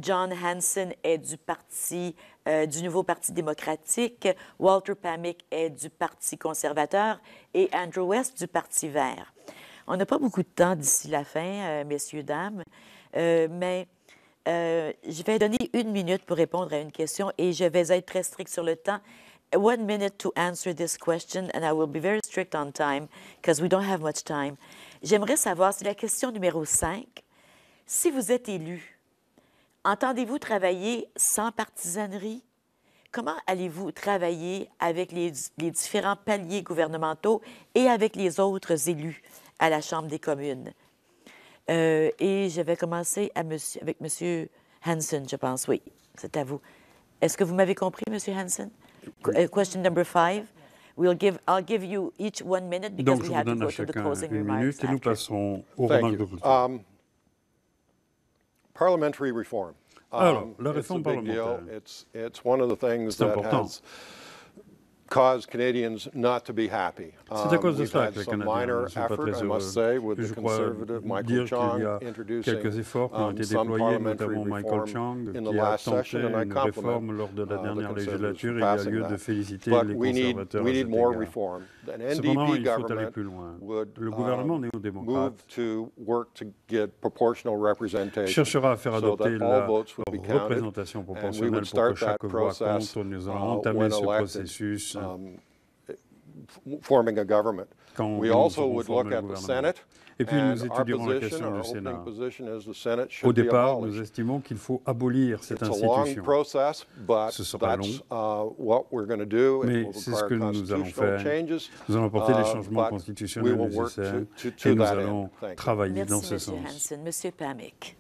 John Hansen est du Nouveau Parti démocratique, Walter Pamick est du Parti conservateur et Andrew West du Parti vert. On n'a pas beaucoup de temps d'ici la fin, messieurs, dames, mais je vais donner 1 minute pour répondre à une question et je vais être très strict sur le temps. 1 minute to answer this question, and I will be very strict on time because we don't have much time. J'aimerais savoir, c'est la question numéro 5. Si vous êtes élu entendez-vous travailler sans partisanerie? Comment allez-vous travailler avec les différents paliers gouvernementaux et avec les autres élus à la Chambre des communes? Et je vais commencer avec M. Hansen, je pense. Oui, c'est à vous. Est-ce que vous m'avez compris, M. Hansen? Question number 5. I'll give you each 1 minute because Donc, je we vous have to donne à go to the chacun closing une remarks minute et nous after. passerons aux Thank remarques de you. clôture. Parliamentary reform. Alors, la It's a réforme big deal. parlementaire. It's one of the things C'est that important. has caused Canadians not to be happy. C'est à cause de We've cela had que les some Canadiens minor ne sont pas effort, très I must heureux. say, with Je the crois conservative Michael dire qu'il y Chong a introducing quelques efforts qui ont été some déployés, parliamentary notamment Michael reform Chong, in the qui a last tenté session, and I une compliment réforme lors de la the dernière Conservatives législature. for Il y a passing lieu that. de féliciter But les we conservateurs à need cet more égard. reform. An Cependant, NDP il faut aller government plus loin. would Le gouvernement move néo-démocrate to work to get proportional representation cherchera à faire so adopter that all la votes would be counted, représentation and we proportionnelle would pour que start chaque that voix process compte. Nous allons entamer when ce elected, processus forming a government. quand We nous also aurons would formé look le at the gouvernement. Senate, Et puis nous and our étudierons la position, question our du opening Sénat. position is the Senate Au should be départ, nous abolished. estimons qu'il faut abolir cette It's a long institution. process, but Ce sera that's what we're going to do. It Mais will c'est ce require que nous allons constitutional faire. changes. Nous allons apporter les changements But constitutionnels we will work nécessaires to et nous that allons end. Thank you. travailler dans Merci, ce M. sens. Hansen. M. Pamick.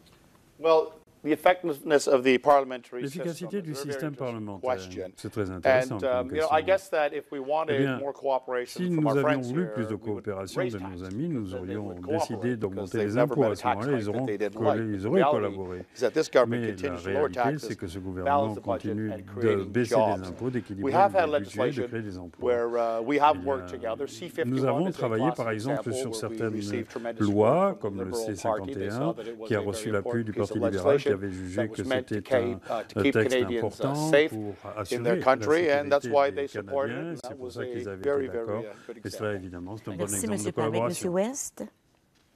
Well, the effectiveness of the parliamentary L'efficacité system du is a very système interesting parlementaire, question. c'est très intéressant And comme you know, I question. guess that if we Eh wanted bien, more cooperation si from nous our avions friends voulu here, plus de we would coopération raise de nos taxes, amis, nous because then they aurions would décidé cooperate, d'augmenter because les they've never impôts. met À a ce tax moment-là, hike that they didn't ils auraient like. collaboré. Is that this government Mais la continues to lower réalité, taxes, c'est que ce gouvernement balance the budget, continue and de creating baisser jobs. les impôts, We d'équilibrer have had le budget, de legislation créer des emplois. where we have worked together. C-51 Nous avons is a travaillé, par classic exemple, example sur where we certaines received tremendous lois, support from comme the le Liberal Party. They saw C-51, that it was qui a a reçu very l'appui du important piece Parti of libéral, qui legislation avait jugé that que was meant c'était to un keep texte Canadians important safe pour in assurer their la country, and that's why sécurité they des supported Canadiens. it. C'est That pour was ça qu'ils a avaient very, été very d'accord. good Et cela, example. évidemment, c'est un bon Merci, exemple M. de Pamick. M. collaboration. West?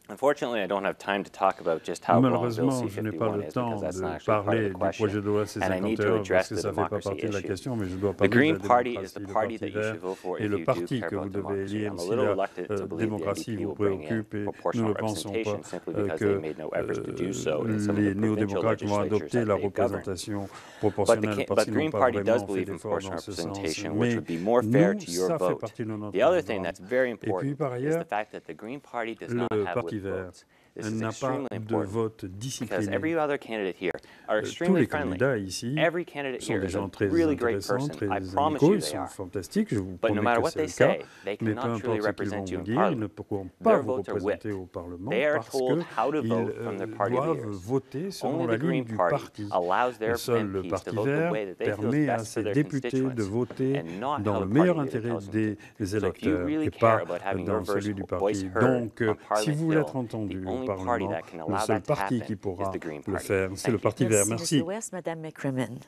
Unfortunately, I don't have time to talk about just how wrong Bill Malheureusement, je n'ai pas C-51 le is temps because that's not de actually part of parler the du question. projet de loi And I need to C-51 parce address que the ça ne fait pas democracy partie de la issue. question, mais je dois The parler de Green la Party is démocratie, the le party Parti that you vert should vote for et if le you do parti care que vous about devez democracy. élire I'm a si little la reluctant to believe the démocratie NDP vous will bring in préoccupe et nous proportional ne pensons pas representation simply because que they made no efforts to do so in some of les the provincial néo-démocrates vont legislatures adopter that la they govern. représentation But proportionnelle parce the qu'ils n'ont Green pas Party does vraiment fait believe in d'efforts proportional dans ce sens. representation, which Mais would be more fair nous, to your ça fait vote. partie de notre The other thing programme. that's very Et puis important par is ailleurs, the fact that the Green Party does le not have Parti whip vert votes. This is n'a pas extremely de important vote because discipliné. every other candidate here are Tous extremely les friendly. candidats ici Every candidate sont here des is a gens très really great intéressants, person. très I promise amicaux, you ils they sont are. fantastiques, je vous But no promets matter que what c'est they le cas, say, they mais peu cannot truly importe ce qu'ils vont represent you vous in dire, ils Parliament. ne pourront pas Their vous votes are représenter whipped. au Parlement They are parce told how to vote from their qu'ils party doivent leaders. voter selon Only la the ligne Green du Party parti. allows Et their seul le MPs to Parti vote the vert way that they feel is permet à best for ses their députés de constituents voter and not dans how le the meilleur party leader intérêt tells them to. des So if you électeurs really et care pas about having dans your celui du voice parti. heard Donc, on si Parliament vous voulez Hill, être entendu the au only party Parlement, that can le allow seul that to parti happen qui is pourra the Green le Party. faire, c'est Thank le you. Parti vert. Merci, Merci. M. West. Mme McCrimmon.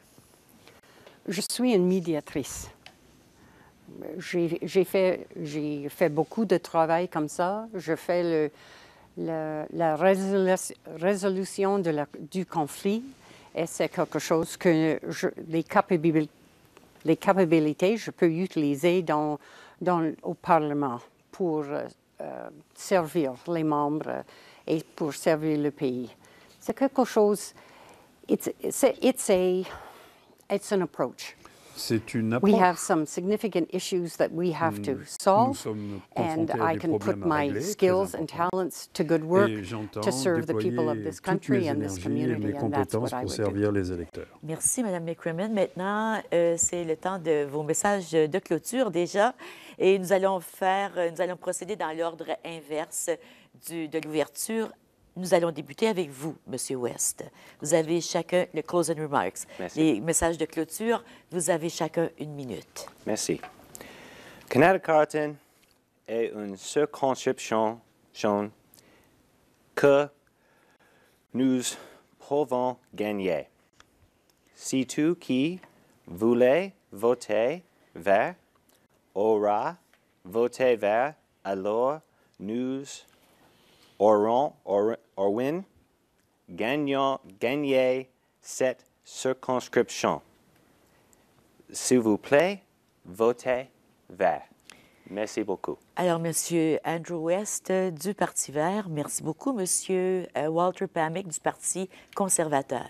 Je suis une médiatrice. J'ai fait beaucoup de travail comme ça. Je fais la résolution du conflit et c'est quelque chose que les capacités, je peux utiliser au Parlement pour servir les membres et pour servir le pays. C'est quelque chose, it's an approach. C'est une We have approche. some significant issues that we have to solve, sommes and confrontés à I des can put problèmes à my régler, très skills and importants. talents to good work Et j'entends to serve the people of déployer this toutes country mes and this énergies et mes community, and that's compétences what I pour would do. servir les électeurs. Merci, Mme McCrimmon. Maintenant, c'est le temps de vos messages de clôture déjà. Et nous allons procéder dans l'ordre inverse de l'ouverture. Nous allons débuter avec vous, M. West. Vous avez chacun le closing remarks. Merci. Les messages de clôture, vous avez chacun 1 minute. Merci. Kanata-Carleton est une circonscription que nous pouvons gagner. Si tu qui voulais voter vert aura voté vert, alors nous aurons gagné cette circonscription. S'il vous plaît, votez vert. Merci beaucoup. Alors, M. Andrew West du Parti vert. Merci beaucoup, M. Walter Pamick du Parti conservateur.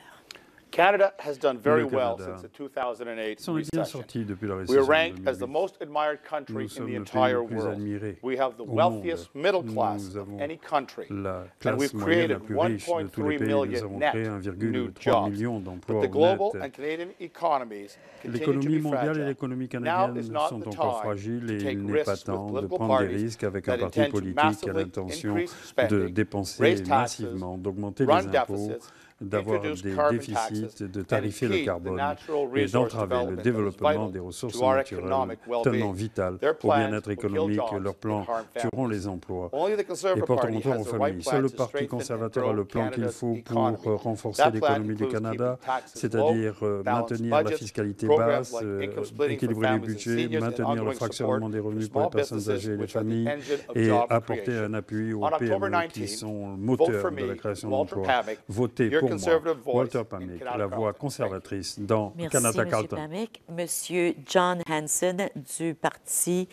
Canada has done very Le well Canada since the 2008 s'en est bien recession. sorti depuis la We are récession de ranked as the 2008. most admired country Nous in sommes the le entire pays le plus world. admiré We have the au wealthiest monde. middle class Nous of avons any country. la And we've classe moyenne la created plus riche de tous les 1.3 pays. Nous million avons net créé new 1,3 jobs. million But d'emplois the global nets. and Canadian economies continue to L'économie be mondiale et fragile. l'économie Now is canadienne not sont the encore time fragiles to et take il n'est pas risks with temps de political prendre des parties risques avec un that parti intend to politique qui a massively l'intention increase de spending, dépenser raise taxes, massivement, d'augmenter run les impôts, deficits, d'avoir introduce des carbon déficits, taxes, de and tarifier le impede the carbone natural et resource d'entraver le development that is développement vital des ressources to our naturelles, economic tellement well-being. vital Their au plans bien-être will kill économique. jobs Leurs and plans harm tueront families. les emplois Only the et Conservative porteront Party tort has aux the familles. right Seul plan le to Parti strengthen and conservateur a grow le plan qu'il Canada's faut pour economy. renforcer That plan l'économie du includes Canada, keeping taxes c'est-à-dire low, balanced maintenir la budgets, fiscalité programs basse, like income splitting for équilibrer les families and budgets, seniors, and maintenir le ongoing fractionnement support des for revenus pour small les personnes businesses, âgées et les which are the familles, engine of et job apporter creation. un appui aux On October PME qui 19th, sont vote moteurs for de me, la création Walter d'emplois. Pamick, Votez your pour moi, conservative voice Walter in Pamick, Canada la voix Carleton. conservatrice dans Merci, Canada M. Carleton. Pamick. Monsieur John Hanson du parti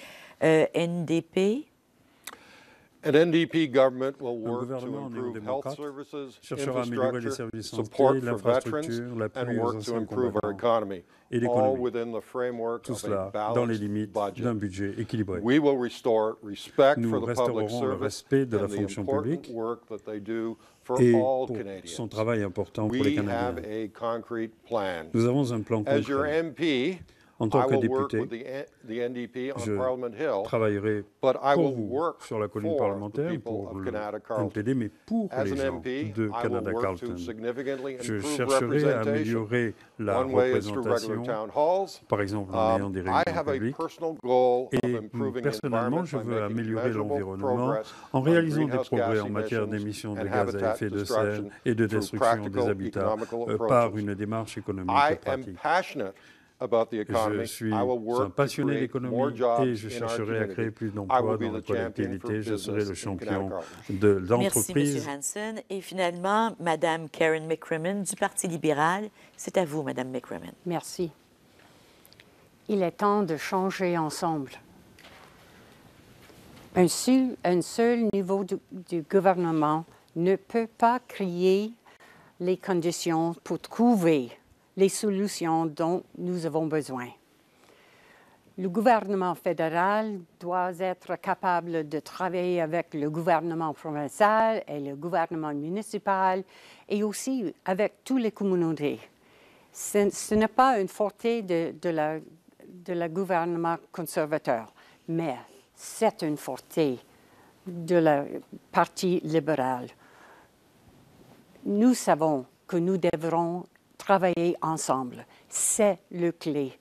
NDP. An NDP government will Un work to gouvernement improve health néo-démocrate services, cherchera à améliorer les infrastructure, services de support santé, for veterans, l'infrastructure, l'appui and aux work to anciens improve our combattants economy, et all l'économie. within the framework Tout of a cela dans les balanced limites budget. d'un budget équilibré. We will restore respect Nous for the public restaurerons le service respect de la and the fonction important publique work that they do for et all pour Canadians. son travail important pour les We have Canadiens. a concrete plan. Nous avons un plan As your concret. MP, En tant I que will work député, with the NDP on je Parliament Hill, travaillerai but I pour will vous work sur la colline for the parlementaire people pour of le Canada Carleton. NPD, mais pour As les an gens MP, de I will Canada work to Carleton. significantly Je improve chercherai à representation. améliorer la One way is through regular représentation, town halls. par exemple en ayant des I réunions have a publiques. personal goal of Et improving the personnellement, environment je by veux making améliorer measurable l'environnement progress en on réalisant des greenhouse progrès gas en matière emissions d'émissions de and gaz à habitat effet de serre destruction et de through destruction des practical habitats economical par approaches. une démarche économique I et am pratique. passionate about the Je economy. suis I will un work to passionné create more d'économie jobs et je in our chercherai à créer community. plus I d'emplois will dans be la the champion for collectivité. Je serai le business in champion Canada de Merci, M. l'entreprise. Hanson. Et finalement, Mme Karen McCrimmon du Parti libéral. C'est à vous, Mme McCrimmon. Merci. Il est temps de changer ensemble. Un seul niveau du gouvernement ne peut pas créer les conditions pour trouver les solutions dont nous avons besoin. Le gouvernement fédéral doit être capable de travailler avec le gouvernement provincial et le gouvernement municipal et aussi avec toutes les communautés. Ce n'est pas une forté de la gouvernement conservateur, mais c'est une forté de la Parti libéral. Nous savons que nous devrons travailler ensemble. C'est le clé.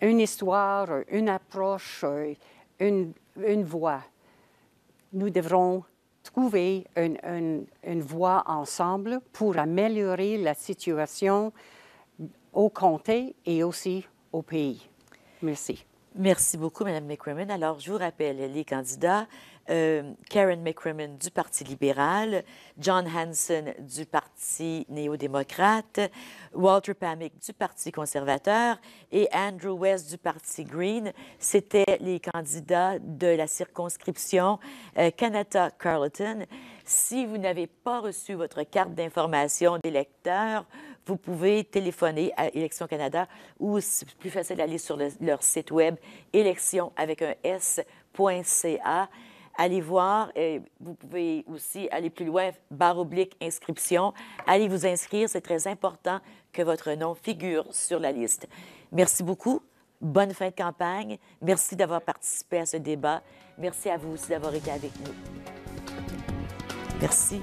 Une histoire, une approche, une voie. Nous devrons trouver une voie ensemble pour améliorer la situation au comté et aussi au pays. Merci. Merci beaucoup, Mme McCrimmon. Alors, je vous rappelle les candidats. Karen McCrimmon du Parti libéral, John Hanson du Parti néo-démocrate, Walter Pamick du Parti conservateur et Andrew West du Parti Green. C'étaient les candidats de la circonscription Canada Carleton. Si vous n'avez pas reçu votre carte d'information d'électeur, vous pouvez téléphoner à Élections Canada ou c'est plus facile d'aller sur leur site web élections avec un s.ca. Allez voir, vous pouvez aussi aller plus loin, /inscription. Allez vous inscrire, c'est très important que votre nom figure sur la liste. Merci beaucoup, bonne fin de campagne. Merci d'avoir participé à ce débat. Merci à vous aussi d'avoir été avec nous. Merci.